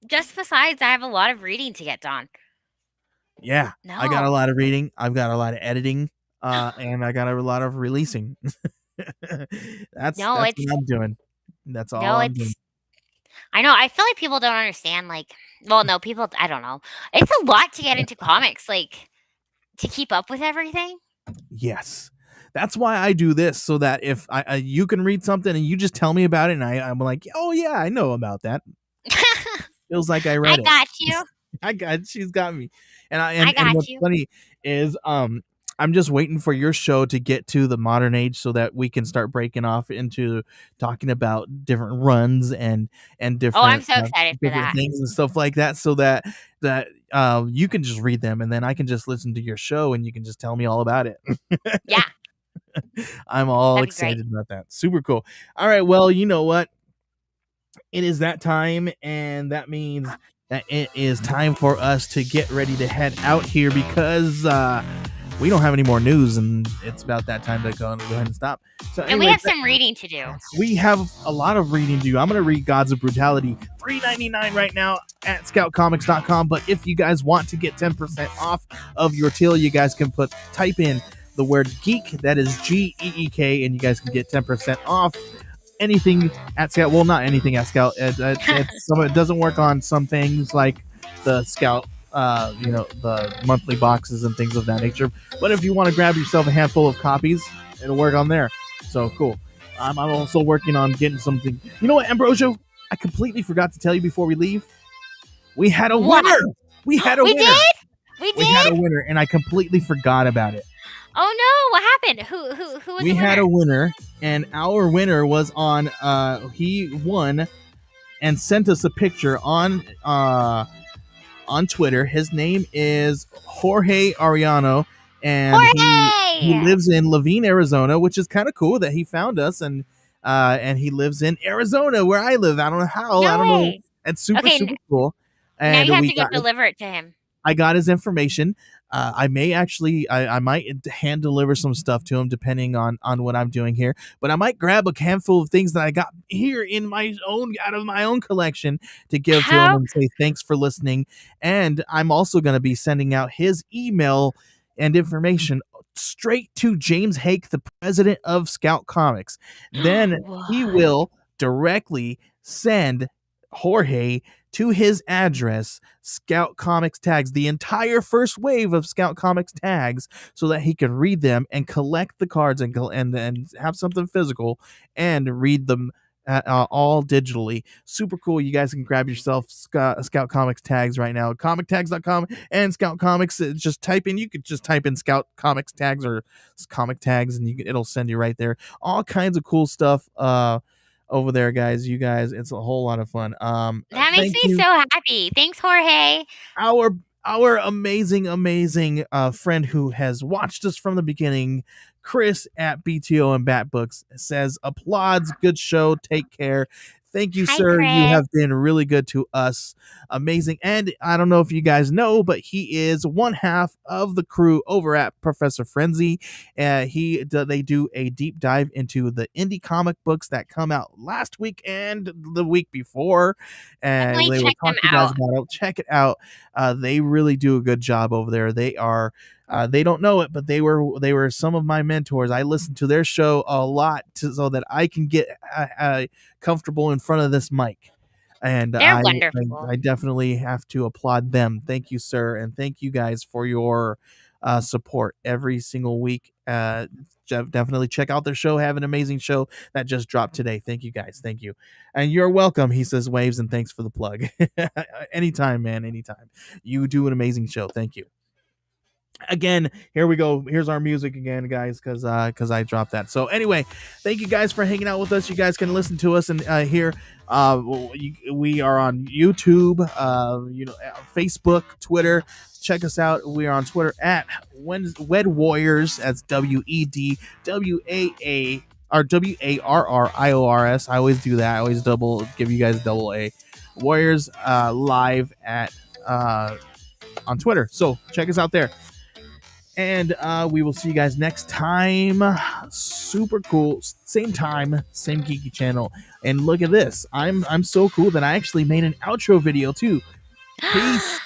just besides, I have a lot of reading to get done. Yeah, I got a No. lot of reading. I've got a lot of editing, and I got a lot of releasing. that's No, that's it's what I'm doing. That's all no, I'm doing. it's I know. I feel like people don't understand. Like, well, no, people. I don't know. It's a lot to get into comics, like to keep up with everything. Yes, that's why I do this so that if you can read something and you just tell me about it, and I'm like, oh yeah, I know about that. Feels like I I read it. got you. She's got me. And I and got what's you. funny is I'm just waiting for your show to get to the modern age so that we can start breaking off into talking about different runs and Oh, I'm different so excited for different that. things and stuff like that so that you can just read them and then I can just listen to your show and you can just tell me all about it. Yeah, I'm all that'd be great. excited about that. Super cool. All right, well, you know what? It is that time, and that means that it is time for us to get ready to head out here because we don't have any more news, and it's about that time to go ahead and stop. So, And we anyway, have some reading to do. we have a lot of reading to do. I'm going to read Gods of Brutality, $3.99 right now at ScoutComics.com. But if you guys want to get 10% off of your till, you guys can type in the word geek, that is GEEK, and you guys can get 10% off anything at Scout. Well, not anything at Scout. It doesn't work on some things like the Scout, the monthly boxes and things of that nature. But if you want to grab yourself a handful of copies, it'll work on there. So cool. I'm also working on getting something. You know what, Ambrosio? I completely forgot to tell you before we leave. We had a What? winner. We had a We winner. did? We We had a did? winner, and I completely forgot about it. Oh no! What happened? Who was We the had a winner? winner, and our winner was on. He won and sent us a picture on Twitter. His name is Jorge Ariano, and he Jorge! lives in Laveen, Arizona, which is kind of cool that he found us, and he lives in Arizona where I live. I don't know how. I No don't know. way. It's super Okay, super cool. now you And have we to go got deliver it to him. I got his information. I may actually, I might hand deliver some stuff to him depending on what I'm doing here. But I might grab a handful of things that I got here in my own out of my own collection to give to him How? and say thanks for listening. And I'm also going to be sending out his email and information straight to James Hake, the president of Scout Comics. Then he What? will directly send Jorge to his address Scout Comics tags, the entire first wave of Scout Comics tags, so that he can read them and collect the cards and have something physical and read them all digitally. Super cool. You guys can grab yourself Scout Comics tags right now. ComicTags.com and Scout Comics. You could just type in Scout Comics tags or comic tags, and it'll send you right there. All kinds of cool stuff. Over there, guys. You guys, it's a whole lot of fun. That makes Thank me so you, happy. Thanks, Jorge. our our amazing friend who has watched us from the beginning, Chris at BTO and Bat Books says applauds, good show, take care. Thank you, Hi, sir. You Chris. have been really good to us. Amazing. And I don't know if you guys know, but he is one half of the crew over at Professor Frenzy. They do a deep dive into the indie comic books that come out last week and the week before, and Definitely they will check them talk to you guys out. about it. Check it out. They really do a good job over there. They don't know it, but they were some of my mentors. I listen to their show a lot so that I can get comfortable in front of this mic. And They're I wonderful. definitely have to applaud them. Thank you, sir, and thank you guys for your support every single week. Definitely check out their show. Have an amazing show that just dropped today. Thank you guys. Thank you, and you're welcome. He says waves and thanks for the plug. Anytime, man. Anytime. You do an amazing show. Thank you again. Here we go. Here's our music again, guys, because I dropped that. So anyway, thank you guys for hanging out with us. You guys can listen to us and hear. We are on YouTube, Facebook, Twitter. Check us out. We are on Twitter at Wed Warriors. That's WEDWAA or WARRIORS. I always do that. I always give you guys double A Warriors live at on Twitter. So check us out there. And we will see you guys next time. Super cool. Same time, same geeky channel. And look at this. I'm so cool that I actually made an outro video too. Peace.